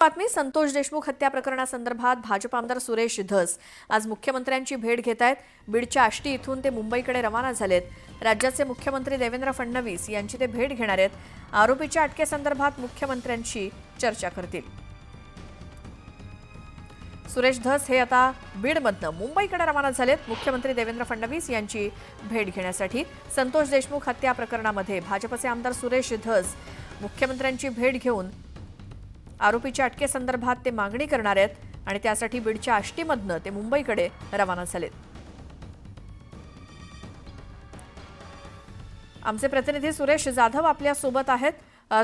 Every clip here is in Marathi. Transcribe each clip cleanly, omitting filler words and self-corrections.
बातमी संतोष देशमुख हत्या प्रकरणासंदर्भात भाजप आमदार सुरेश धस आज मुख्यमंत्र्यांची भेट घेत आहेत। बीडच्या आष्टी इथून ते मुंबईकडे रवाना झालेत। राज्याचे मुख्यमंत्री देवेंद्र फडणवीस यांची ते भेट घेणार आहेत। आरोपीच्या अटकेसंदर्भात मुख्यमंत्र्यांशी चर्चा करतील। सुरेश धस हे आता बीडमधनं मुंबईकडे रवाना झालेत। मुख्यमंत्री देवेंद्र फडणवीस यांची भेट घेण्यासाठी संतोष देशमुख हत्या प्रकरणामध्ये भाजपचे आमदार सुरेश धस मुख्यमंत्र्यांची भेट घेऊन आरोपीच्या अटकेसंदर्भात ते मागणी करणार आहेत आणि त्यासाठी बीडच्या आष्टीमधनं ते मुंबईकडे रवाना झालेत। आमचे प्रतिनिधी सुरेश जाधव आपल्या सोबत आहेत।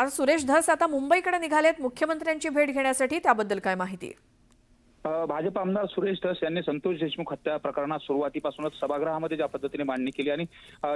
सुरेश धस आता मुंबईकडे निघालेत मुख्यमंत्र्यांची भेट घेण्यासाठी, त्याबद्दल काय माहिती? भाजप आमदार सुरेश धस यांनी संतोष देशमुख हत्या प्रकरणात सुरुवातीपासूनच सभागृहामध्ये ज्या पद्धतीने मांडणी केली आणि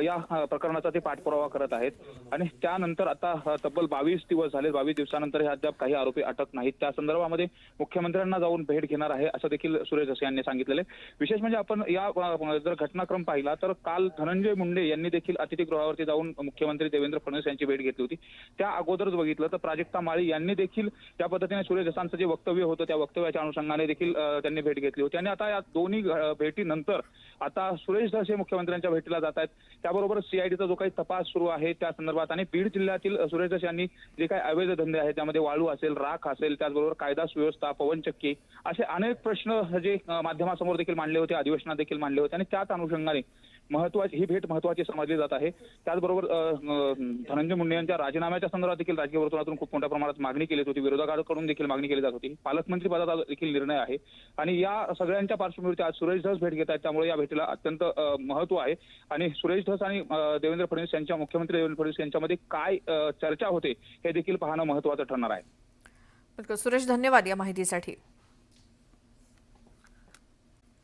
या प्रकरणाचा ते पाठपुरावा करत आहेत आणि त्यानंतर आता तब्बल 22 दिवस झाले। 22 दिवसानंतर हे अद्याप काही आरोपी अटक नाहीत। त्या संदर्भामध्ये मुख्यमंत्र्यांना जाऊन भेट घेणार आहे असं देखील सुरेश धस यांनी सांगितलेले। विशेष म्हणजे आपण या जर घटनाक्रम पाहिला तर काल धनंजय मुंडे यांनी देखील अतिथीगृहावरती जाऊन मुख्यमंत्री देवेंद्र फडणवीस यांची भेट घेतली होती। त्या अगोदरच बघितलं तर प्राजक्ता माळी यांनी देखील त्या पद्धतीने सुरेश धसांचं जे वक्तव्य होतं त्या वक्तव्याच्या अनुषंगाने त्यांनी भेट घेतली होती आणि आता या दोन्ही भेटीनंतर आता सुरेश धस हे मुख्यमंत्र्यांच्या भेटीला जात आहेत। त्याबरोबर सीआयडीचा जो काही तपास सुरू आहे त्या संदर्भात आणि बीड जिल्ह्यातील सुरेश धस यांनी जे काही अवैध धंदे आहेत त्यामध्ये वाळू असेल, राख असेल, त्याचबरोबर कायदा सुव्यवस्था, पवनचक्की असे अनेक प्रश्न जे माध्यमासमोर देखील मांडले होते, अधिवेशनात देखील मांडले होते आणि त्याच अनुषंगाने ही भेट महत्वाची समजली जात आहे। त्याचबरोबर धनंजय मुंडे यांच्या राजीनाम्याच्या संदर्भात देखील राजकीय वर्तुळातून खूप मोठ्या प्रमाणात मागणी केली होती, विरोधकांकडून देखील मागणी केली जात होती। पालकमंत्री पदाचा देखील निर्णय आहे आणि या सगळ्यांच्या पार्श्वभूमीवर आज सुरेश धस भेट घेत आहेत, त्यामुळे या भेटीला अत्यंत महत्व आहे आणि सुरेश धस आणि देवेंद्र फडणवीस यांच्या मुख्यमंत्री देवेंद्र फडणवीस यांच्यामध्ये काय चर्चा होते हे देखील पाहणं महत्वाचं ठरणार आहे। सुरेश, धन्यवाद या माहितीसाठी।